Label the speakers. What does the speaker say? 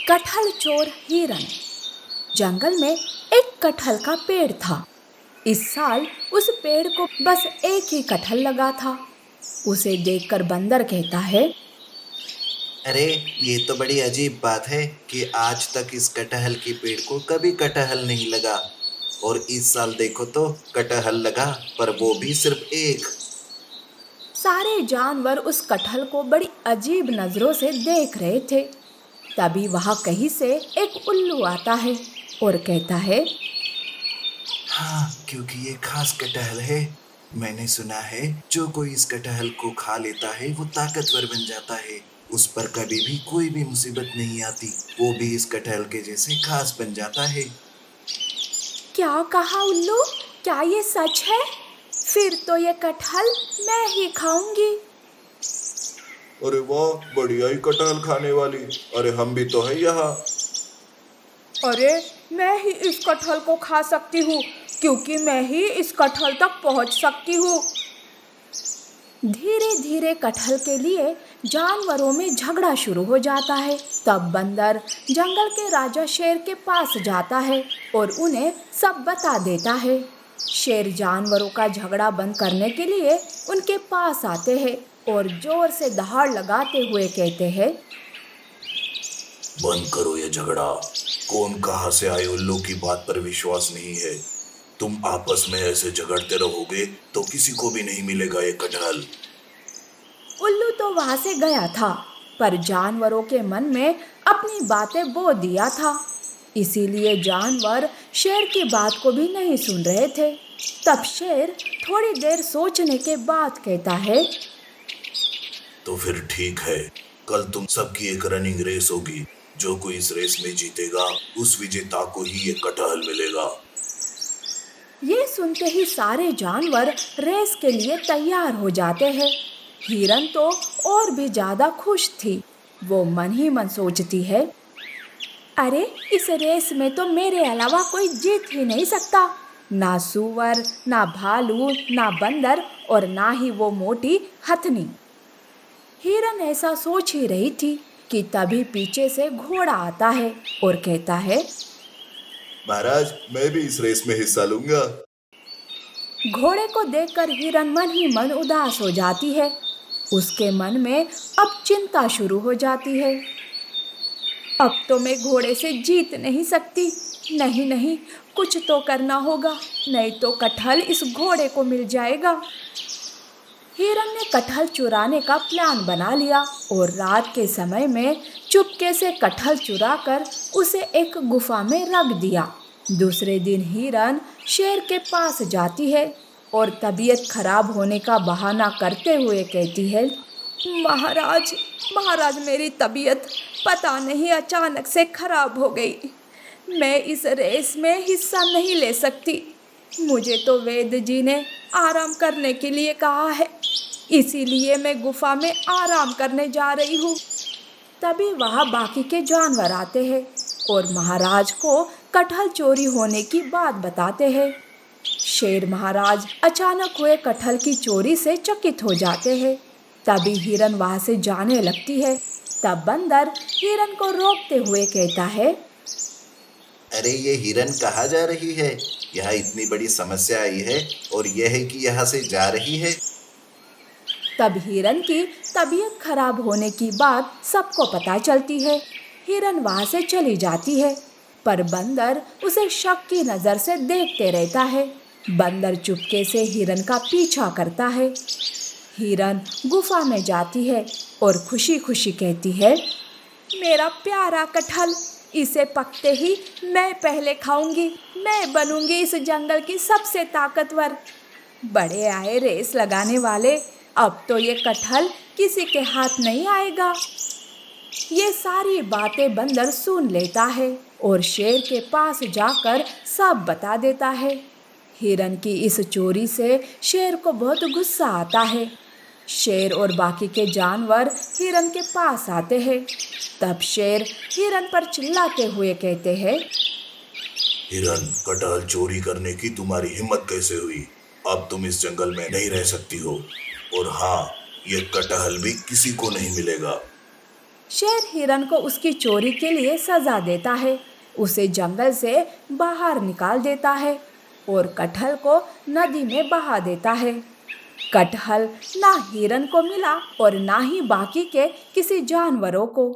Speaker 1: कटहल चोर हिरन। जंगल में एक कटहल का पेड़ था। इस साल उस पेड़ को बस एक ही कटहल लगा था। उसे देखकर बंदर कहता है,
Speaker 2: अरे, ये तो बड़ी अजीब बात है कि आज तक इस कटहल के पेड़ को कभी कटहल नहीं लगा। और इस साल देखो तो कटहल लगा, पर वो भी सिर्फ एक।
Speaker 1: सारे जानवर उस कटहल को बड़ी अजीब नजरों से देख रहे थे। तभी वहां कहीं से एक उल्लू आता है और कहता है,
Speaker 2: हाँ, क्योंकि ये खास कटहल है। मैंने सुना है जो कोई इस कटहल को खा लेता है वो ताकतवर बन जाता है। उस पर कभी भी कोई भी मुसीबत नहीं आती। वो भी इस कटहल के जैसे खास बन जाता है।
Speaker 1: क्या कहा उल्लू? क्या ये सच है? फिर तो ये कटहल मैं ही खाऊंगी।
Speaker 2: अरे वाह, बढ़िया ही कटहल खाने वाली। अरे हम भी तो है यहाँ।
Speaker 1: अरे, मैं ही इस कटहल को खा सकती हूँ, क्योंकि मैं ही इस कटहल तक पहुँच सकती हूँ। धीरे धीरे कटहल के लिए जानवरों में झगड़ा शुरू हो जाता है। तब बंदर जंगल के राजा शेर के पास जाता है और उन्हें सब बता देता है। शेर जानवरों का झगड़ा बंद करने के लिए उनके पास आते हैं और जोर से दहाड़ लगाते हुए कहते हैं,
Speaker 2: बंद करो ये झगड़ा। कौन कहाँ से आए उल्लू की बात पर विश्वास नहीं है। तुम आपस में ऐसे झगड़ते रहोगे तो किसी को भी नहीं मिलेगा ये कटहल।
Speaker 1: उल्लू तो वहां से गया था, पर जानवरों के मन में अपनी बातें बो दिया था। इसीलिए जानवर शेर की बात को भी नहीं सुन रहे थे। तब शेर थोड़ी देर सोचने के बाद कहता है,
Speaker 2: तो फिर ठीक है, कल तुम सबकी एक रनिंग रेस होगी। जो कोई इस रेस में जीतेगा उस विजेता को ही ये कटहल मिलेगा।
Speaker 1: ये सुनते ही सारे जानवर रेस के लिए तैयार हो जाते हैं। हिरन तो और भी ज्यादा खुश थी। वो मन ही मन सोचती है, अरे, इस रेस में तो मेरे अलावा कोई जीत ही नहीं सकता। ना सूअर, ना भालू, ना बंदर और ना ही वो मोटी हथनी। हिरन ऐसा सोच ही रही थी कि तभी पीछे से घोड़ा आता है और कहता है,
Speaker 2: महाराज, मैं भी इस रेस में हिस्सा लूंगा।
Speaker 1: घोड़े को देखकर हिरन मन ही मन उदास हो जाती है। उसके मन में अब चिंता शुरू हो जाती है। अब तो मैं घोड़े से जीत नहीं सकती। नहीं नहीं, कुछ तो करना होगा, नहीं तो कटहल इस घोड़े को मिल जाएगा। हिरन ने कटहल चुराने का प्लान बना लिया और रात के समय में चुपके से कटहल चुराकर उसे एक गुफा में रख दिया। दूसरे दिन हिरन शेर के पास जाती है और तबीयत खराब होने का बहाना करते हुए कहती है, महाराज, महाराज, मेरी तबीयत पता नहीं अचानक से खराब हो गई। मैं इस रेस में हिस्सा नहीं ले सकती। मुझे तो वेद जी ने आराम करने के लिए कहा है, इसीलिए मैं गुफा में आराम करने जा रही हूँ। तभी वहाँ बाकी के जानवर आते हैं और महाराज को कटहल चोरी होने की बात बताते हैं। शेर महाराज अचानक हुए कटहल की चोरी से चकित हो जाते हैं। तभी हिरन वहाँ से जाने लगती है। तब बंदर हिरन को रोकते हुए कहता है,
Speaker 2: अरे, ये हिरन कहाँ जा रही है? यहाँ इतनी बड़ी समस्या आई है और यह है कि यहाँ से जा रही है।
Speaker 1: तब हिरन की तबीयत खराब होने की बात सबको पता चलती है। हिरन वहां से चली जाती है, पर बंदर उसे शक की नजर से देखते रहता है। बंदर चुपके से हिरन का पीछा करता है। हिरन गुफा में जाती है और खुशी खुशी कहती है, मेरा प्यारा कटहल, इसे पकते ही मैं पहले खाऊंगी। मैं बनूंगी इस जंगल की सबसे ताकतवर। बड़े आए रेस लगाने वाले, अब तो ये कटहल किसी के हाथ नहीं आएगा। ये सारी बातें बंदर सुन लेता है और शेर के पास जाकर सब बता देता है। हिरन की इस चोरी से शेर को बहुत गुस्सा आता है। शेर और बाकी के जानवर हिरन के पास आते हैं। तब शेर हिरन पर चिल्लाते हुए कहते हैं,
Speaker 2: हिरन, कटहल चोरी करने की तुम्हारी हिम्मत कैसे हुई? अब तुम इस जंगल में नहीं रह सकती हो। और हाँ, ये कटहल भी किसी को नहीं मिलेगा।
Speaker 1: शेर हिरन को उसकी चोरी के लिए सजा देता है, उसे जंगल से बाहर निकाल देता है और कटहल को नदी में बहा देता है। कटहल ना हिरन को मिला और ना ही बाकी के किसी जानवरों को।